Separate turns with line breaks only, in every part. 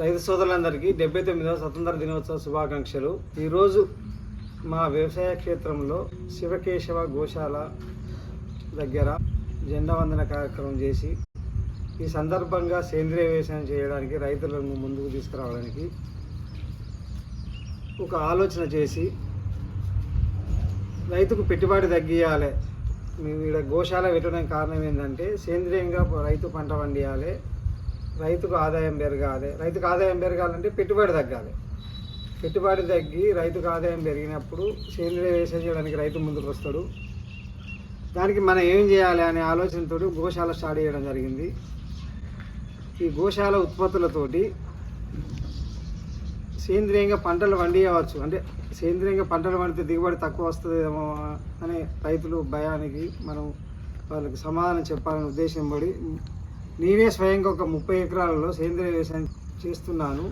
రైతు సోదరులందరికీ 79వ స్వతంత్ర దినోత్సవ శుభాకాంక్షలు. ఈరోజు మా వ్యవసాయ క్షేత్రంలో శివకేశవ గోశాల దగ్గర జెండా వందన కార్యక్రమం చేసి ఈ సందర్భంగా సేంద్రియ వ్యవసాయం చేయడానికి రైతులను ముందుకు తీసుకురావడానికి ఒక ఆలోచన చేసి రైతుకు పెట్టుబడి తగ్గియాలి. మేము ఇక్కడ గోశాల పెట్టడానికి కారణం ఏంటంటే సేంద్రియంగా రైతు పంట పండియాలి, రైతుకు ఆదాయం పెరగాలి. రైతుకు ఆదాయం పెరగాలంటే పెట్టుబడి తగ్గాలి. పెట్టుబడి తగ్గి రైతుకు ఆదాయం పెరిగినప్పుడు సేంద్రియ వ్యవసాయం చేయడానికి రైతు ముందుకు వస్తాడు. దానికి మనం ఏం చేయాలి అనే ఆలోచనతో గోశాల స్టార్ట్ చేయడం జరిగింది. ఈ గోశాల ఉత్పత్తులతోటి సేంద్రియంగా పంటలు పండియవచ్చు. అంటే సేంద్రియంగా పంటలు పండితే దిగుబడి తక్కువ వస్తుందేమో అనే రైతులు భయానికి మనం వాళ్ళకి సమాధానం చెప్పాలనే ఉద్దేశం పడి నేనే స్వయంగా ఒక 30 ఎకరాలలో సేంద్రియ వ్యవసాయం చేస్తున్నాను.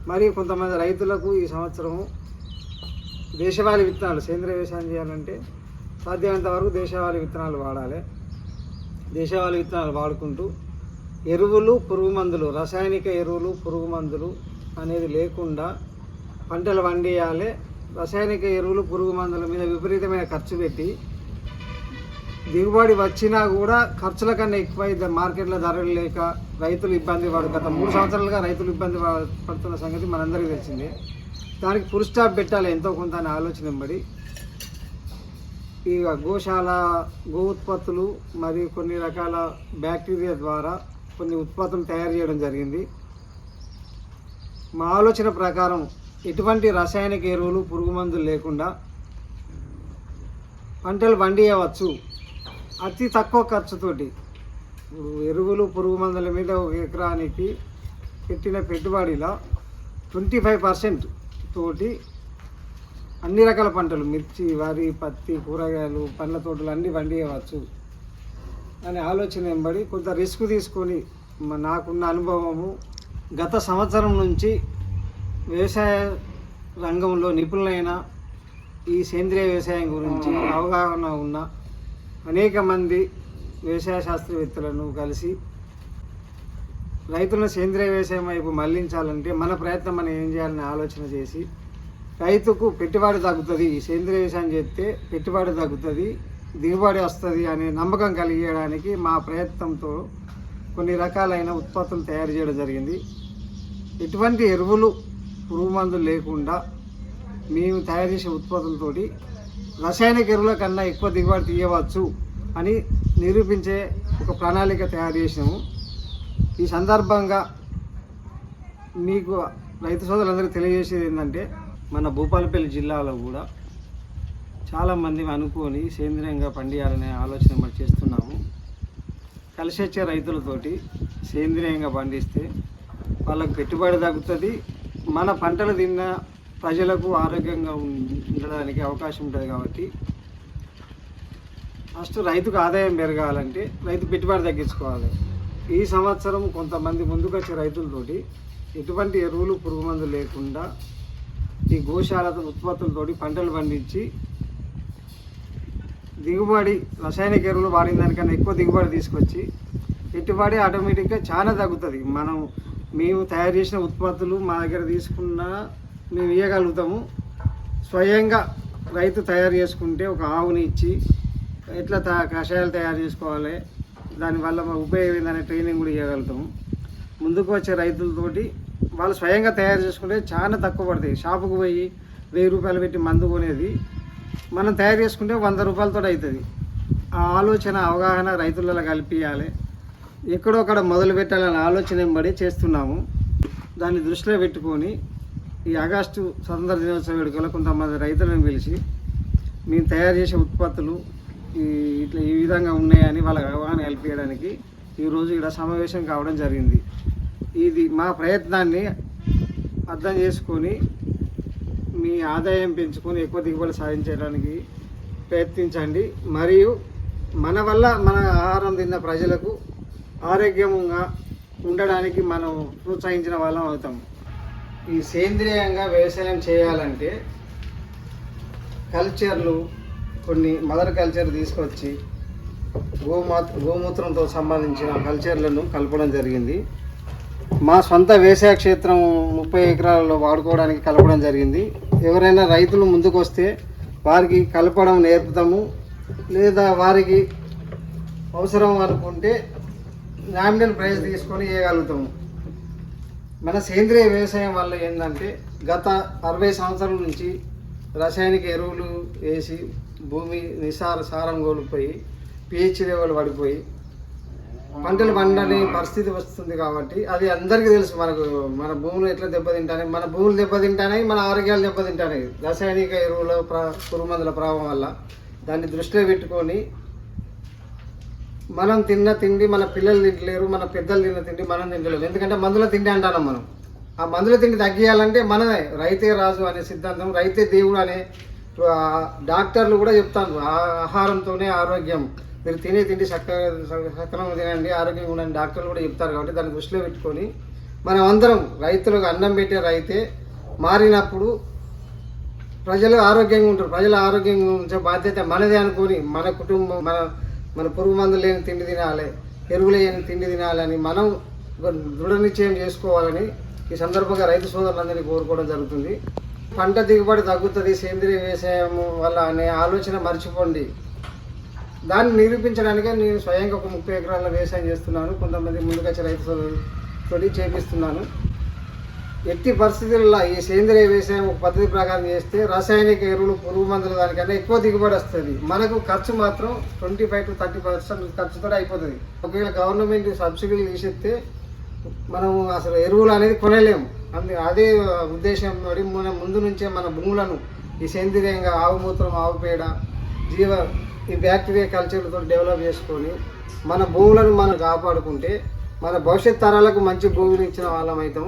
మరియు కొంతమంది రైతులకు ఈ సంవత్సరము దేశవాళీ విత్తనాలు సేంద్రియ వ్యవసాయం చేయాలంటే సాధ్యమైనంత వరకు దేశవాళీ విత్తనాలు వాడాలి. దేశవాళీ విత్తనాలు వాడుకుంటూ ఎరువులు, పురుగు మందులు, రసాయనిక ఎరువులు, పురుగు మందులు అనేది లేకుండా పంటలు పండియాలి. రసాయనిక ఎరువులు, పురుగు మందుల మీద విపరీతమైన ఖర్చు పెట్టి దిగుబడి వచ్చినా కూడా ఖర్చుల కన్నా ఎక్కువ మార్కెట్లో ధరలు లేక రైతులు ఇబ్బంది పడు. గత 3 సంవత్సరాలుగా రైతులు ఇబ్బంది పడుతున్న సంగతి మనందరికీ తెలిసిందే. దానికి ఫుల్ స్టాప్ పెట్టాలి ఎంతో కొంత అనే ఆలోచన వెంబడి ఈ గోశాల గో ఉత్పత్తులు మరియు కొన్ని రకాల బ్యాక్టీరియా ద్వారా కొన్ని ఉత్పత్తులు తయారు చేయడం జరిగింది. మా ఆలోచన ప్రకారం ఎటువంటి రసాయనిక ఎరువులు, పురుగు మందులు లేకుండా పంటలు పండియవచ్చు అతి తక్కువ ఖర్చుతోటి. ఎరువులు, పురుగు మందుల మీద ఒక ఎకరానికి పెట్టిన పెట్టుబడిలో 25% తోటి అన్ని రకాల పంటలు మిర్చి, వరి, పత్తి, కూరగాయలు, పండ్ల తోటలు అన్నీ పండియవచ్చు అనే ఆలోచన వెంబడి కొంత రిస్క్ తీసుకొని నాకున్న అనుభవము గత సంవత్సరం నుంచి వ్యవసాయ రంగంలో నిపుణులైన ఈ సేంద్రియ వ్యవసాయం గురించి అవగాహన ఉన్న అనేక మంది వ్యవసాయ శాస్త్రవేత్తలను కలిసి రైతులను సేంద్రియ వ్యవసాయం వైపు మళ్లించాలంటే మన ప్రయత్నం మనం ఏం చేయాలని ఆలోచన చేసి రైతుకు పెట్టుబడి తగ్గుతుంది, సేంద్రియ వ్యవసాయం చేస్తే పెట్టుబడి తగ్గుతుంది, దిగుబడి వస్తుంది అనే నమ్మకం కలిగేయడానికి మా ప్రయత్నంతో కొన్ని రకాలైన ఉత్పత్తులు తయారు చేయడం జరిగింది. ఎటువంటి ఎరువులు, పురుగు మందులు లేకుండా మేము తయారు చేసే ఉత్పత్తులతోటి రసాయనిక ఎరువుల కన్నా ఎక్కువ దిగుబడి తీయవచ్చు అని నిరూపించే ఒక ప్రణాళిక తయారు చేసినాము. ఈ సందర్భంగా మీకు రైతు సోదరులందరికీ తెలియజేసేది ఏంటంటే మన భూపాలపల్లి జిల్లాలో కూడా చాలామంది అనుకొని సేంద్రియంగా పండియాలనే ఆలోచన మనం చేస్తున్నాము. కలిసి వచ్చే రైతులతోటి సేంద్రియంగా పండిస్తే వాళ్ళకు పెట్టుబడి తగ్గుతుంది, మన పంటలు తిన్న ప్రజలకు ఆరోగ్యంగా ఉండడానికి అవకాశం ఉంటుంది. కాబట్టి ఫస్ట్ రైతుకు ఆదాయం పెరగాలంటే రైతు పెట్టుబడి తగ్గించుకోవాలి. ఈ సంవత్సరం కొంతమంది ముందుకు వచ్చే రైతులతోటి ఎటువంటి ఎరువులు, పురుగు మందులు లేకుండా ఈ గోశాల ఉత్పత్తులతోటి పంటలు పండించి దిగుబడి రసాయనిక ఎరువులు వాడిన దానికన్నా ఎక్కువ దిగుబడి తీసుకొచ్చి పెట్టుబడి ఆటోమేటిక్గా చాలా తగ్గుతుంది. మేము తయారు చేసిన ఉత్పత్తులు మా దగ్గర తీసుకున్నా మేము ఇవ్వగలుగుతాము. స్వయంగా రైతు తయారు చేసుకుంటే ఒక ఆవుని ఇచ్చి ఎట్లా కషాయాలు తయారు చేసుకోవాలి, దానివల్ల ఉపయోగం ఏందనే ట్రైనింగ్ కూడా ఇవ్వగలుగుతాము. ముందుకు వచ్చే రైతులతోటి వాళ్ళు స్వయంగా తయారు చేసుకుంటే చాలా తక్కువ పడతాయి. షాపుకు పోయి 1000 రూపాయలు పెట్టి మందు కొనేది మనం తయారు చేసుకుంటే 100 రూపాయలతో అవుతుంది. ఆ ఆలోచన, అవగాహన రైతులలో కల్పించాలి. ఎక్కడో అక్కడ మొదలు పెట్టాలనే ఆలోచన వెంబడి చేస్తున్నాము. దాన్ని దృష్టిలో పెట్టుకొని ఈ ఆగస్టు స్వతంత్ర దినోత్సవ వేడుకలో కొంతమంది రైతులను పిలిచి మేము తయారు చేసే ఉత్పత్తులు ఈ విధంగా ఉన్నాయని వాళ్ళకి అవగాహన కల్పించడానికి ఈరోజు ఇక్కడ సమావేశం కావడం జరిగింది. ఇది మా ప్రయత్నాన్ని అర్థం చేసుకొని మీ ఆదాయం పెంచుకొని ఎక్కువ దిగుబడి సాధించడానికి ప్రయత్నించండి. మరియు మన వల్ల మన ఆహారం తిన్న ప్రజలకు ఆరోగ్యంగా ఉండడానికి మనం ప్రోత్సహించిన వాళ్ళం అవుతాం. ఈ సేంద్రియంగా వ్యవసాయం చేయాలంటే కల్చర్లు, కొన్ని మదర్ కల్చర్ తీసుకొచ్చి గోమూత్రంతో సంబంధించిన కల్చర్లను కలపడం జరిగింది. మా సొంత వ్యవసాయ క్షేత్రం 30 ఎకరాలలో వాడుకోవడానికి కలపడం జరిగింది. ఎవరైనా రైతులు ముందుకు వస్తే వారికి కలపడం నేర్పుతాము, లేదా వారికి అవసరం అనుకుంటే నామినల్ ప్రైస్ తీసుకొని వేయగలుగుతాము. మన సేంద్రియ వ్యవసాయం వల్ల ఏంటంటే గత 60 సంవత్సరాల నుంచి రసాయనిక ఎరువులు వేసి భూమి సారం కోల్పోయి pH లెవెల్ పడిపోయి పంటలు పండని పరిస్థితి వస్తుంది. కాబట్టి అది అందరికీ తెలుసు. మన భూములు ఎట్లా దెబ్బతింటాయి, మన భూములు దెబ్బతింటాయి, మన ఆరోగ్యాలు దెబ్బతింటాయి రసాయనిక ఎరువుల పురుగు మందుల ప్రభావం వల్ల. దాన్ని దృష్టిలో పెట్టుకొని మనం తిన్న తిండి మన పిల్లలు తింటలేరు, మన పెద్దలు తిన్న తిండి మనం తింటలేము. ఎందుకంటే మందుల తిండి అంటాం మనం. ఆ మందుల తిండి తగ్గియాలంటే మనమే రైతే రాజు అనే సిద్ధాంతం, రైతే దేవుడు అనే డాక్టర్లు కూడా చెప్తాను. ఆహారంతోనే ఆరోగ్యం, మీరు తినే తిండి సక్రమంగా తినండి, ఆరోగ్యంగా ఉండండి డాక్టర్లు కూడా చెప్తారు. కాబట్టి దాన్ని దృష్టిలో పెట్టుకొని మనం అందరం రైతులకు అన్నం పెట్టే రైతే మారినప్పుడు ప్రజలు ఆరోగ్యంగా ఉంటారు. ప్రజలు ఆరోగ్యంగా ఉంచే బాధ్యత మనదే అనుకొని మన కుటుంబం మన పురుగు మందులు లేని తిండి తినాలి, ఎరువులు లేని తిండి తినాలని మనం దృఢ నిశ్చయం చేసుకోవాలని ఈ సందర్భంగా రైతు సోదరులందరినీ కోరుకోవడం జరుగుతుంది. పంట దిగుబడి తగ్గుతుంది సేంద్రియ వ్యవసాయం వల్ల అనే ఆలోచన మర్చిపోండి. దాన్ని నిరూపించడానికే నేను స్వయంగా ఒక 30 ఎకరాల వ్యవసాయం చేస్తున్నాను. కొంతమంది ముందుకొచ్చి రైతు సోదరులతో చేపిస్తున్నాను. ఎట్టి పరిస్థితుల్లో ఈ సేంద్రియ వ్యవసాయం ఒక పద్ధతి ప్రకారం చేస్తే రసాయనిక ఎరువులు పురుగు మందులు దానికన్నా ఎక్కువ దిగుబడి వస్తుంది. మనకు ఖర్చు మాత్రం 25 to 30% ఖర్చుతో అయిపోతుంది. ఒకవేళ గవర్నమెంట్ సబ్సిడీలు తీసేస్తే మనం అసలు ఎరువులు అనేది కొనలేము. అదే ఉద్దేశం మన ముందు నుంచే మన భూములను ఈ సేంద్రియంగా ఆవు మూత్రం, ఆవు పేడ, ఈ బ్యాక్టీరియా కల్చర్తో డెవలప్ చేసుకొని మన భూములను మనం కాపాడుకుంటే మన భవిష్యత్ తరాలకు మంచి భూమిని ఇచ్చిన వాళ్ళం అవుతాం.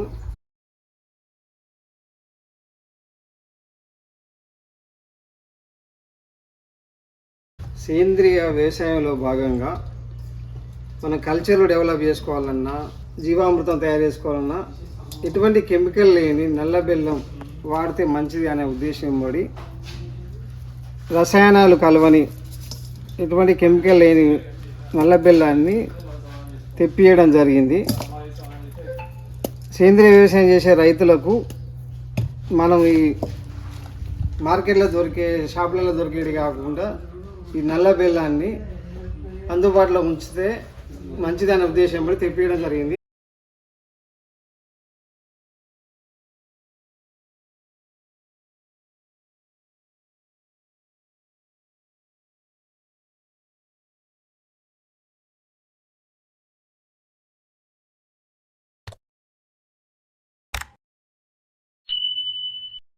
సేంద్రియ వ్యవసాయంలో భాగంగా మన కల్చర్లు డెవలప్ చేసుకోవాలన్నా, జీవామృతం తయారు చేసుకోవాలన్నా ఎటువంటి కెమికల్ లేని నల్ల బెల్లం వాడితే మంచిది అనే ఉద్దేశం పడి రసాయనాలు కలవని ఎటువంటి కెమికల్ లేని నల్ల బెల్లాన్ని తెప్పియడం జరిగింది. సేంద్రియ వ్యవసాయం చేసే రైతులకు మనం ఈ మార్కెట్లో దొరికే షాపులలో దొరికేది కాకుండా ఈ నల్ల బెల్లాన్ని అందుబాటులో ఉంచితే మంచిదనే ఉద్దేశం పడి తెప్పియడం జరిగింది.